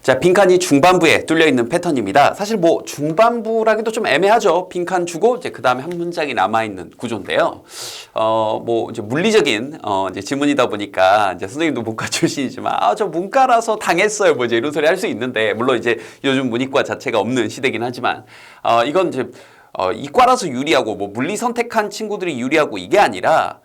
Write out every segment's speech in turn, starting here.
자, 빈칸이 중반부에 뚫려있는 패턴입니다. 사실 뭐 중반부라기도 좀 애매하죠. 빈칸 주고 이제 그 다음에 한 문장이 남아있는 구조인데요. 뭐 이제 물리적인 이제 지문이다 보니까 이제 선생님도 문과 출신이지만 저 문과라서 당했어요. 뭐 이제 이런 소리 할 수 있는데 물론 이제 요즘 문이과 자체가 없는 시대긴 하지만 이건 이제 이과라서 유리하고 뭐 물리 선택한 친구들이 유리하고 이게 아니라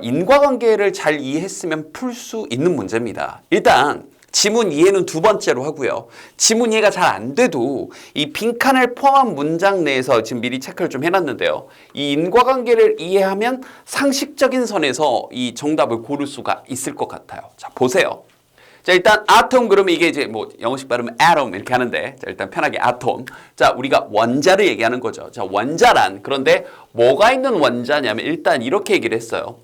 인과관계를 잘 이해했으면 풀 수 있는 문제입니다. 일단 지문 이해는 두 번째로 하고요. 지문 이해가 잘 안 돼도 이 빈칸을 포함한 문장 내에서 지금 미리 체크를 좀 해놨는데요. 이 인과관계를 이해하면 상식적인 선에서 이 정답을 고를 수가 있을 것 같아요. 자, 보세요. 자, 일단 아톰 그러면 이게 이제 뭐 영어식 발음은 atom 이렇게 하는데 자, 일단 편하게 아톰. 자, 우리가 원자를 얘기하는 거죠. 자, 원자란 그런데 뭐가 있는 원자냐면 일단 이렇게 얘기를 했어요.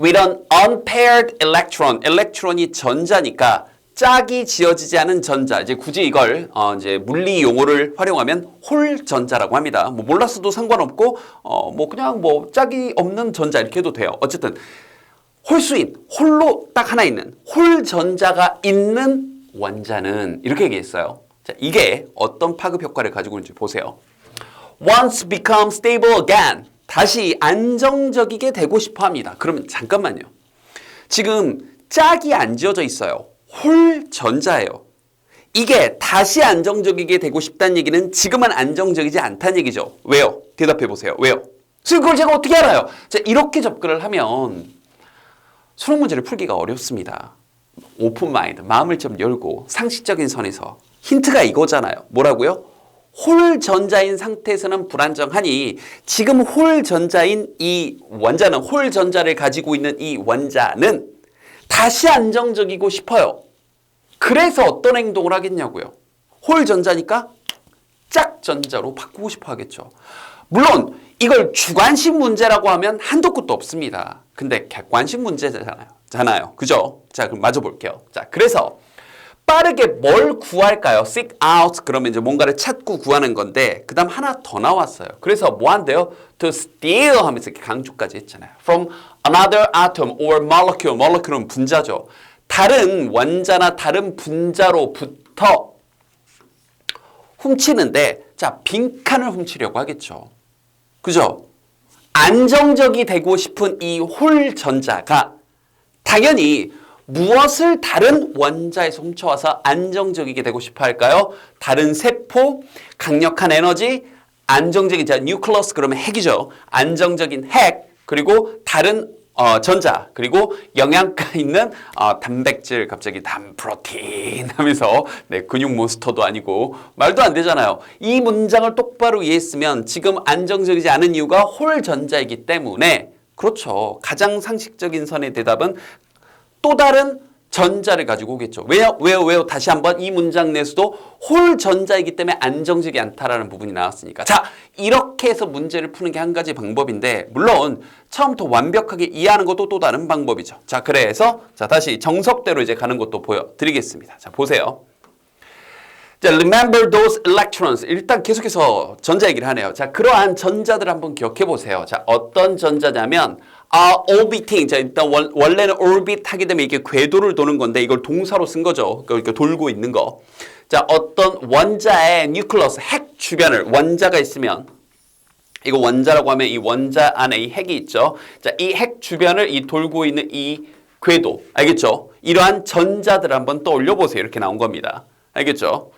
With an unpaired electron. 엘렉트론이 전자니까 짝이 지어지지 않은 전자. 이제 굳이 이걸 이제 물리 용어를 활용하면 홀 전자라고 합니다. 뭐 몰랐어도 상관없고 뭐 그냥 뭐 짝이 없는 전자 이렇게 해도 돼요. 어쨌든 홀수인 홀로 딱 하나 있는 홀 전자가 있는 원자는 이렇게 얘기했어요. 자, 이게 어떤 파급 효과를 가지고 있는지 보세요. Once become stable again. 다시 안정적이게 되고 싶어 합니다. 그러면 잠깐만요. 지금 짝이 안 지어져 있어요. 홀 전자예요. 이게 다시 안정적이게 되고 싶다는 얘기는 지금은 안정적이지 않다는 얘기죠. 왜요? 대답해 보세요. 왜요? 선생님 그걸 제가 어떻게 알아요? 자, 이렇게 접근을 하면 수능 문제를 풀기가 어렵습니다. 오픈 마인드, 마음을 좀 열고 상식적인 선에서 힌트가 이거잖아요. 뭐라고요? 홀 전자인 상태에서는 불안정하니 지금 홀 전자인 이 원자는 홀 전자를 가지고 있는 이 원자는 다시 안정적이고 싶어요. 그래서 어떤 행동을 하겠냐고요. 홀 전자니까 짝 전자로 바꾸고 싶어 하겠죠. 물론 이걸 주관식 문제라고 하면 한도 끝도 없습니다. 근데 객관식 문제잖아요. 그죠? 자, 그럼 마저 볼게요. 자, 그래서 빠르게 뭘 구할까요? seek out 그러면 이제 뭔가를 찾고 구하는 건데 그 다음 하나 더 나왔어요. 그래서 뭐 한대요? to steal 하면서 이렇게 강조까지 했잖아요. from another atom or molecule. molecule은 분자죠. 다른 원자나 다른 분자로부터 훔치는데 자, 빈칸을 훔치려고 하겠죠. 그죠? 안정적이 되고 싶은 이 홀 전자가 당연히 무엇을 다른 원자에서 훔쳐와서 안정적이게 되고 싶어 할까요? 다른 세포, 강력한 에너지, 안정적인 자, 뉴클러스 그러면 핵이죠. 안정적인 핵, 그리고 다른 전자, 그리고 영양가 있는 단백질, 갑자기 프로틴 하면서 네, 근육 몬스터도 아니고 말도 안 되잖아요. 이 문장을 똑바로 이해했으면 지금 안정적이지 않은 이유가 홀 전자이기 때문에 그렇죠. 가장 상식적인 선의 대답은 또 다른 전자를 가지고 오겠죠. 왜요? 다시 한번 이 문장 내에서도 홀 전자이기 때문에 안정적이 않다라는 부분이 나왔으니까. 자, 이렇게 해서 문제를 푸는 게 한 가지 방법인데 물론 처음부터 완벽하게 이해하는 것도 또 다른 방법이죠. 자, 그래서 자 다시 정석대로 이제 가는 것도 보여드리겠습니다. 자, 보세요. 자, remember those electrons. 일단 계속해서 전자 얘기를 하네요. 자, 그러한 전자들 한번 기억해 보세요. 자, 어떤 전자냐면 orbiting. 자, 일단 원래는 orbit 하게 되면 이게 궤도를 도는 건데 이걸 동사로 쓴 거죠. 그러니까 돌고 있는 거. 자, 어떤 원자의 nucleus, 핵 주변을 원자가 있으면 이거 원자라고 하면 이 원자 안에 이 핵이 있죠. 자, 이 핵 주변을 이 돌고 있는 이 궤도. 알겠죠? 이러한 전자들을 한번 떠올려 보세요. 이렇게 나온 겁니다. 알겠죠?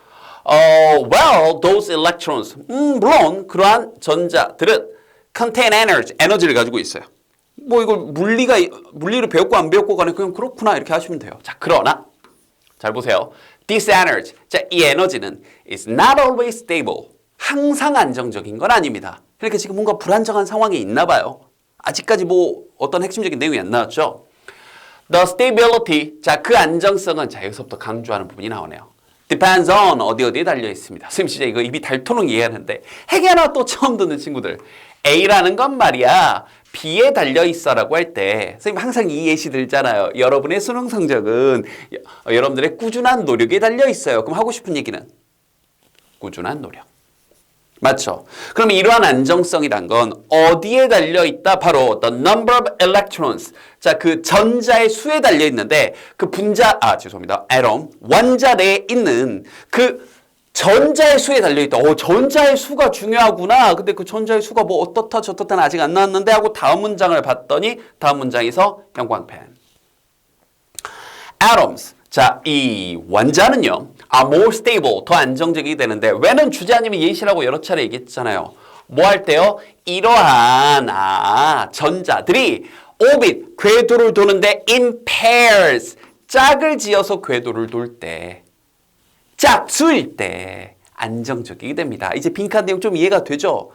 Well, those electrons. 물론 그러한 전자들은 contain energy, 에너지를 가지고 있어요. 뭐 이걸 물리를 배웠고 안 배웠고 간에 그냥 그렇구나 이렇게 하시면 돼요. 자, 그러나 잘 보세요. This energy, 자, 이 에너지는 is not always stable. 항상 안정적인 건 아닙니다. 그러니까 지금 뭔가 불안정한 상황이 있나 봐요. 아직까지 뭐 어떤 핵심적인 내용이 안 나왔죠. The stability, 자, 그 안정성은 자, 여기서부터 강조하는 부분이 나오네요. Depends on 어디에 달려 있습니다. 선생님 진짜 이거 입이 닳도록 이해하는데 핵이 하나 또 처음 듣는 친구들. A라는 건 말이야 B에 달려 있어라고 할 때 선생님 항상 이 예시 들잖아요. 여러분의 수능 성적은 여러분들의 꾸준한 노력에 달려 있어요. 그럼 하고 싶은 얘기는 꾸준한 노력. 맞죠? 그럼 이러한 안정성이란 건 어디에 달려있다? 바로 the number of electrons. 자, 그 전자의 수에 달려있는데 그 죄송합니다. atom, 원자 내에 있는 그 전자의 수에 달려있다. 전자의 수가 중요하구나. 근데 그 전자의 수가 뭐 어떻다 저떻다는 아직 안 나왔는데 하고 다음 문장을 봤더니 다음 문장에서 형광펜. atoms. 자, 이 원자는요. are more stable. 더 안정적이게 되는데 when은 주제 아니면 예시라고 여러 차례 얘기했잖아요. 뭐 할 때요? 이러한 전자들이 orbit, 궤도를 도는데 in pairs. 짝을 지어서 궤도를 돌 때. 짝수일 때 안정적이게 됩니다. 이제 빈칸 내용 좀 이해가 되죠?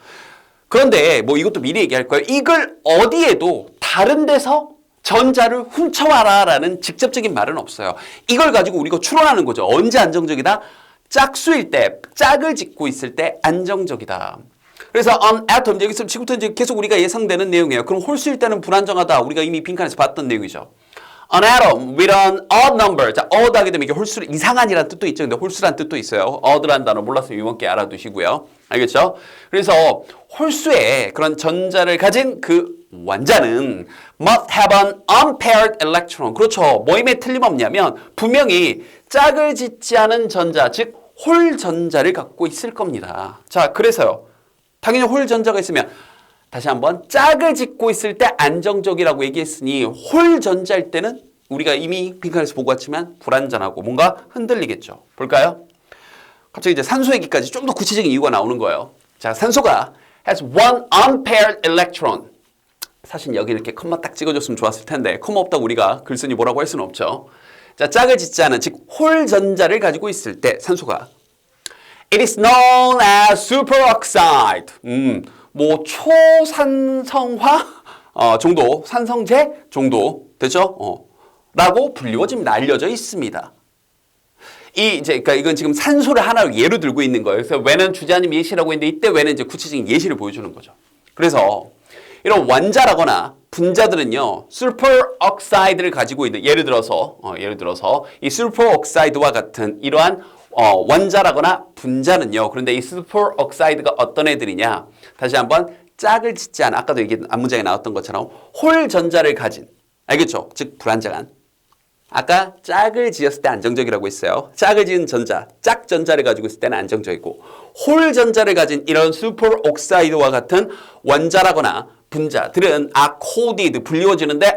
그런데 뭐 이것도 미리 얘기할 거예요. 이걸 어디에도 다른 데서 전자를 훔쳐와라 라는 직접적인 말은 없어요. 이걸 가지고 우리가 추론하는 거죠. 언제 안정적이다? 짝수일 때, 짝을 짓고 있을 때 안정적이다. 그래서 on atom, 여기서 지금부터 이제 계속 우리가 예상되는 내용이에요. 그럼 홀수일 때는 불안정하다. 우리가 이미 빈칸에서 봤던 내용이죠. An atom with an odd number. 자, odd 하게 되면 이게 홀수, 이상한이라는 뜻도 있죠. 근데 홀수란 뜻도 있어요. odd라는 단어 몰랐으면 이번 기회에 알아두시고요. 알겠죠? 그래서 홀수의 그런 전자를 가진 그 원자는 must have an unpaired electron. 그렇죠. 모임에 틀림없냐면 분명히 짝을 짓지 않은 전자, 즉 홀 전자를 갖고 있을 겁니다. 자, 그래서요. 당연히 홀 전자가 있으면 다시 한번 짝을 짓고 있을 때 안정적이라고 얘기했으니 홀 전자일 때는 우리가 이미 빈칸에서 보고 왔지만 불안전하고 뭔가 흔들리겠죠. 볼까요? 갑자기 이제 산소 얘기까지 좀 더 구체적인 이유가 나오는 거예요. 자, 산소가 has one unpaired electron. 사실 여기 이렇게 컴마 딱 찍어줬으면 좋았을 텐데 컴마 없다고 우리가 글쓴이 뭐라고 할 수는 없죠. 자, 짝을 짓지 않은 즉 홀 전자를 가지고 있을 때 산소가 It is known as superoxide. 뭐 초산성화 정도, 산성제 정도 되죠? 라고 불리워집니다. 알려져 있습니다. 그러니까 이건 지금 산소를 하나 예로 들고 있는 거예요. 그래서 when은 주제 아니면 예시라고 했는데 이때 when은 이제 구체적인 예시를 보여주는 거죠. 그래서 이런 원자라거나 분자들은요, superoxide를 가지고 있는 예를 들어서 이 superoxide와 같은 이러한 원자라거나 분자는요. 그런데 이 superoxide가 어떤 애들이냐? 다시 한번 짝을 짓지 않은 아까도 얘기한 앞문장에 나왔던 것처럼 홀 전자를 가진 알겠죠? 즉 불안정한 아까 짝을 지었을 때 안정적이라고 했어요. 짝을 지은 전자, 짝 전자를 가지고 있을 때는 안정적이고 홀 전자를 가진 이런 superoxide와 같은 원자라거나 분자들은 coded 불리워지는데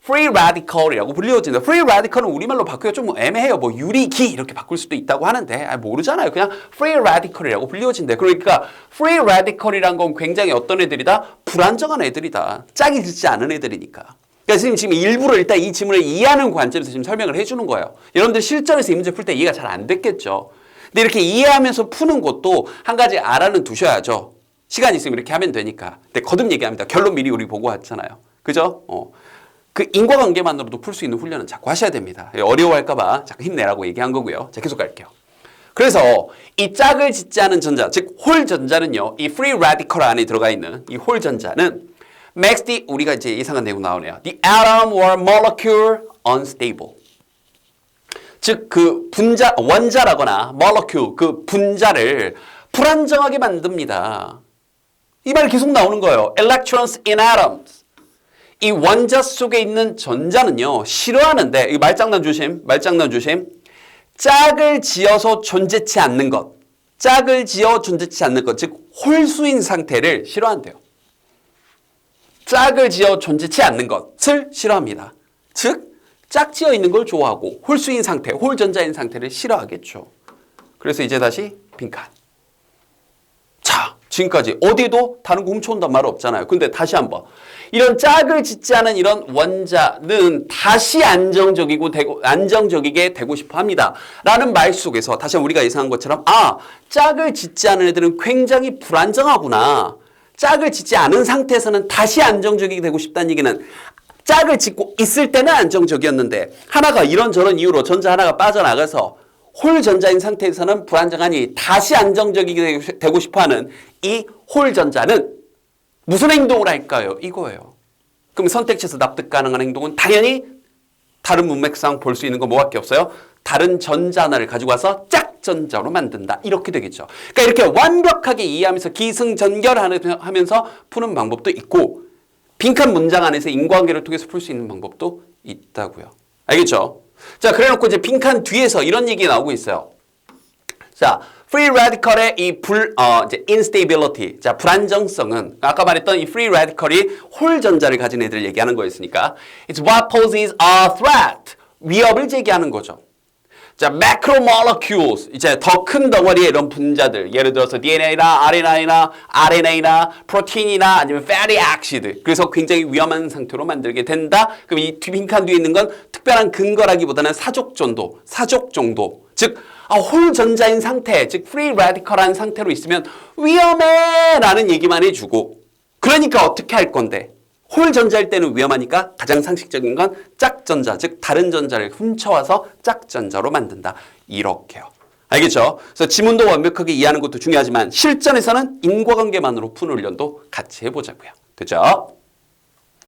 free radical이라고 불리워진다. free radical은 우리말로 바꾸기가 좀 애매해요. 뭐 유리기 이렇게 바꿀 수도 있다고 하는데 모르잖아요. 그냥 free radical이라고 불리워진대. 그러니까 free radical이란 건 굉장히 어떤 애들이다? 불안정한 애들이다. 짝이 짓지 않은 애들이니까. 그러니까 지금 일부러 일단 이 지문을 이해하는 관점에서 지금 설명을 해주는 거예요. 여러분들 실전에서 이 문제 풀 때 이해가 잘 안 됐겠죠. 근데 이렇게 이해하면서 푸는 것도 한 가지 알아는 두셔야죠. 시간 있으면 이렇게 하면 되니까. 근데 거듭 얘기합니다. 결론 미리 우리 보고 왔잖아요. 그죠? 그 인과관계만으로도 풀 수 있는 훈련은 자꾸 하셔야 됩니다. 어려워할까봐 자꾸 힘내라고 얘기한 거고요. 자, 계속 갈게요. 그래서 이 짝을 짓지 않은 전자, 즉 홀 전자는요. 이 free radical 안에 들어가 있는 이 홀 전자는 makes the 우리가 이제 예상한 내용 나오네요. The atom or molecule unstable. 즉 그 분자 원자라거나 molecule 그 분자를 불안정하게 만듭니다. 이 말이 계속 나오는 거예요. Electrons in atoms. 이 원자 속에 있는 전자는요. 싫어하는데 이 말장난 조심. 짝을 지어서 존재치 않는 것. 짝을 지어 존재치 않는 것. 즉 홀수인 상태를 싫어한대요. 짝을 지어 존재치 않는 것을 싫어합니다. 즉 짝지어 있는 걸 좋아하고 홀수인 상태, 홀전자인 상태를 싫어하겠죠. 그래서 이제 다시 빈칸. 자, 지금까지 어디에도 다른 거 훔쳐온단 말 없잖아요. 근데 다시 한번 이런 짝을 짓지 않은 이런 원자는 다시 안정적이게 되고 싶어 합니다. 라는 말 속에서 다시 한번 우리가 예상한 것처럼 짝을 짓지 않은 애들은 굉장히 불안정하구나. 짝을 짓지 않은 상태에서는 다시 안정적이게 되고 싶다는 얘기는 짝을 짓고 있을 때는 안정적이었는데 하나가 이런저런 이유로 전자 하나가 빠져나가서 홀 전자인 상태에서는 불안정하니 다시 안정적이게 되고 싶어하는 이 홀 전자는 무슨 행동을 할까요? 이거예요. 그럼 선택지에서 납득 가능한 행동은 당연히 다른 문맥상 볼 수 있는 건 뭐밖에 없어요? 다른 전자 하나를 가지고 와서 짝! 짝전자로 만든다. 이렇게 되겠죠. 그러니까 이렇게 완벽하게 이해하면서 기승전결하면서 푸는 방법도 있고 빈칸 문장 안에서 인과관계를 통해서 풀 수 있는 방법도 있다고요. 알겠죠? 자, 그래놓고 이제 빈칸 뒤에서 이런 얘기 나오고 있어요. 자, free radical의 이제 instability, 자, 불안정성은 아까 말했던 이 free radical이 홀 전자를 가진 애들을 얘기하는 거였으니까 it's what poses a threat, 위협을 제기하는 거죠. 자, macromolecules, 이제 더 큰 덩어리의 이런 분자들, 예를 들어서 DNA나 RNA나 프로틴이나 아니면 fatty acid, 그래서 굉장히 위험한 상태로 만들게 된다. 그럼 이 빈칸 뒤에 있는 건 특별한 근거라기보다는 사족 정도, 즉 홀 전자인 상태, 즉 free radical한 상태로 있으면 위험해 라는 얘기만 해주고, 그러니까 어떻게 할 건데, 홀 전자일 때는 위험하니까 가장 상식적인 건 짝전자, 즉 다른 전자를 훔쳐와서 짝전자로 만든다. 이렇게요. 알겠죠? 그래서 지문도 완벽하게 이해하는 것도 중요하지만 실전에서는 인과관계만으로 푸는 훈련도 같이 해보자고요. 됐죠?